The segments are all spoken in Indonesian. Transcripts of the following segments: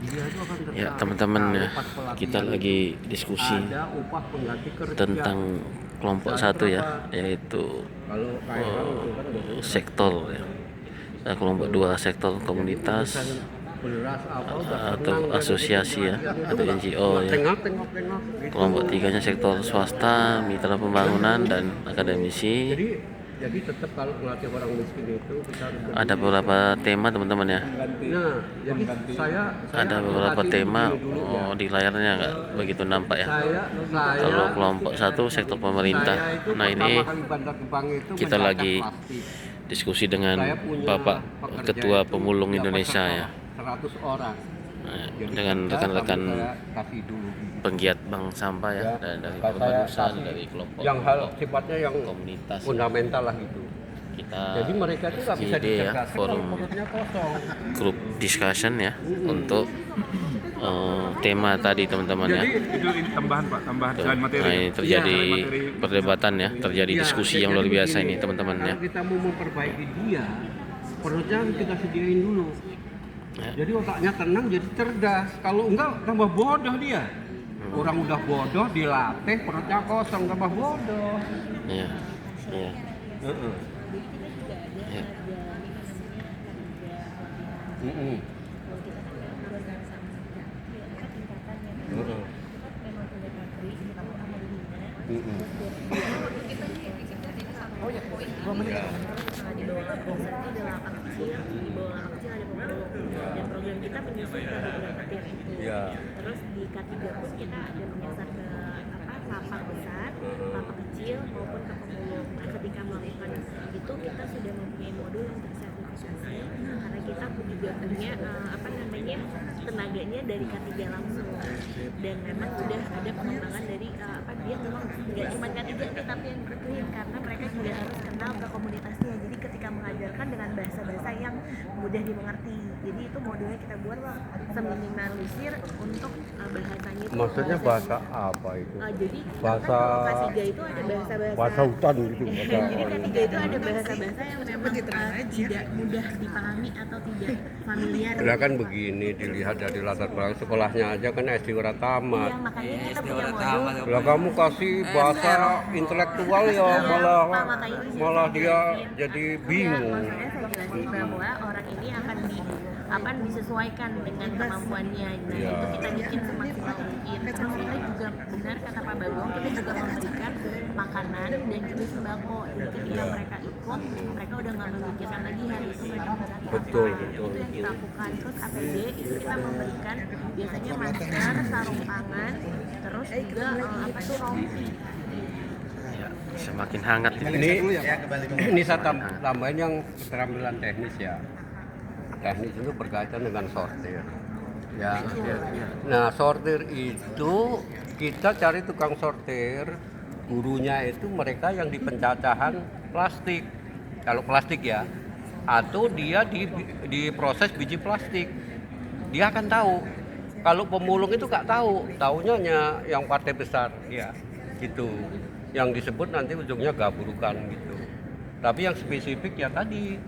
dia itu akan Ya tertarik teman-teman kalau ya, pas kita pelatihan itu lagi diskusi ada upah pengganti kerja. tentang kelompok Misalnya satu ya, berapa? yaitu Kalau KRL itu kan gajinya 100 sektor ya. Kelompok gitu. dua sektor Jadi komunitas urusan beras apa udah atau tenang dia begitu asosiasi ya, pelatihan itu atau NGO nggak ya. tengok-tengok gitu. Kelompok tiganya sektor swasta, mitra pembangunan dan akademisi. Jadi tetap kalau melatih orang miskin itu kita harus Ada peduli beberapa sama. tema teman-teman ya. Nah, jadi saya Ada beberapa advokasi itu tema, begini dulu ya. di layarnya nggak begitu nampak ya. Kalau Saya kelompok satu sektor pemerintah. saya itu Nah pertama ini kali Bandar Gebang itu kita mencacah lagi plastik. diskusi dengan Saya punya Bapak pekerja Ketua itu Pemulung ya Indonesia peserta ya. 100 orang. Jadi Dengan kerja rekan-rekan sambil saya kasih dulu gitu. penggiat bank sampah ya, Ya, dan dari kalau korban saya nusa, kasih dari kelompok yang hal sifatnya yang komunitas ya. fundamental lah gitu. Kita Jadi mereka itu nggak bisa FGD ya, dicerdaskan kalau forum perutnya kosong. group discussion ya, untuk tema tadi teman-teman ya. Jadi itu tambahan Pak, tambahan Tuh. selain materi. Nah ini terjadi Selain materi. perdebatan ya, terjadi Ya, diskusi jadi yang luar biasa begini, ini teman-teman ya. kalau kita mau memperbaiki dia, perutnya harus kita sediain dulu. Ya. Jadi otaknya tenang, jadi cerdas. Kalau enggak, tambah bodoh dia. Orang udah bodoh, dilatih, perutnya kosong, tambah bodoh. Iya, iya, Heeh. iya. Heeh. Heeh. Heeh. Di bawah pusat itu ada lapak kecil, di bawah lapak kecil ada pemulung, dan program kita menyusun ke beberapa tier itu. Ya. Terus di K3 pun kita ada menyasar ke lapak besar, lapak kecil maupun ke pemulung. Nah, ketika melakukan itu kita sudah mempunyai modul yang tersertifikasi karena kita juga punya tenaganya dari K3 langsung, dan memang sudah ada pengembangan dari dia memang nggak cuma K3 tapi yang berkeliling karena mereka juga harus kenal ke komunitasnya. Jadi ketika mengajarkan dengan bahasa-bahasa yang mudah dimengerti, jadi itu modulnya kita buat seminimalisir untuk bahasanya itu Maksudnya bahasa apa itu? jadi Bahasa K3 itu ada bahasa-bahasa bahasa hutan gitu. jadi K3 itu ada bahasa-bahasa yang memang tidak mudah dipahami atau tidak familiar. Nah kan begini, dilihat dari latar belakang sekolahnya aja kan SD Uratama. Iya, makanya kita punya modul. Lah kamu kasih bahasa intelektual ya malah dia jadi bingung. Makanya saya jelasin bahwa orang ini akan disesuaikan dengan kemampuannya. Nah, itu kita bikin semaksimal mungkin. Terus kita juga benar kata Pak Bagong, kita juga memberikan makanan dan juga sembako. Jadi ketika mereka ikut, mereka udah nggak memikirkan lagi hari itu mereka mencari apa. Betul. Itu yang kita lakukan. Terus APD itu kita memberikan biasanya masker, sarung tangan, terus juga rompi. Ya, semakin hangat ini. Ini saya tambahin yang keterampilan teknis ya. Teknis itu berkaitan dengan sortir. Ya. Nah, sortir itu kita cari tukang sortir, gurunya itu mereka yang di pencacahan plastik. Kalau plastik ya, atau dia di proses biji plastik. Dia akan tahu. Kalau pemulung itu nggak tahu, taunya hanya yang partai besar ya, gitu. Yang disebut nanti ujungnya gabrukan gitu. Tapi yang spesifik ya tadi.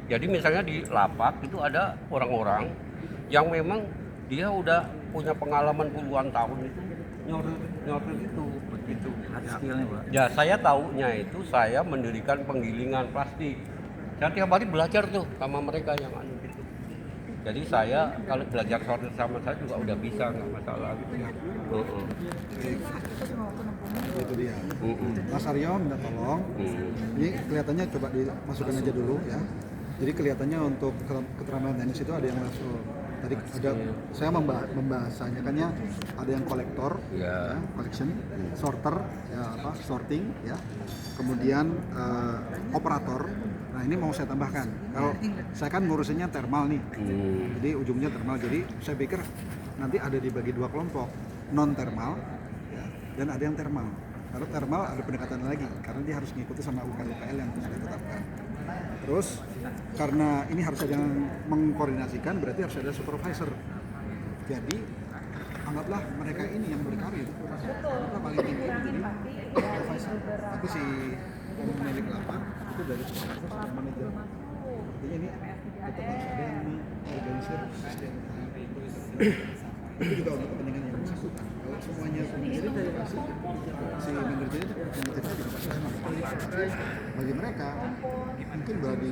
Jadi misalnya di lapak itu ada orang-orang yang memang dia udah punya pengalaman puluhan tahun itu nyortir itu begitu. Ya saya taunya itu saya mendirikan penggilingan plastik. Saya tiap hari belajar tuh sama mereka yang gitu. Jadi saya kalau belajar sortir sama saya juga udah bisa, nggak masalah gitu. Itu dia. Mas Aryo minta tolong. Ini kelihatannya coba dimasukkan aja dulu ya. Jadi kelihatannya untuk keterampilan teknis itu ada yang masuk. Tadi ada saya membahasanyakannya ada yang kolektor, ya, collection, sorter, ya sorting, ya. Kemudian operator. Nah ini mau saya tambahkan. Kalau saya kan ngurusinnya thermal nih, jadi ujungnya thermal. Jadi saya pikir nanti ada dibagi dua kelompok, non thermal, ya, dan ada yang thermal. Kalau thermal ada pendekatan lagi, karena dia harus mengikuti sama UKL yang sudah ditetapkan. Terus karena ini harus ada yang mengkoordinasikan, berarti harus ada supervisor. Jadi anggaplah mereka ini yang berkarir. Anggaplah paling tinggi jadi supervisor. Tapi si pemilik lapak itu dari supervisor sampai manajer. Artinya ini tetap harus ada yang mengorganisir sistem. itu juga untuk kepentingan yang bersangkutan. Kalau semuanya jadi pasti si manajernya juga pasti senang. Bagi mereka mungkin dari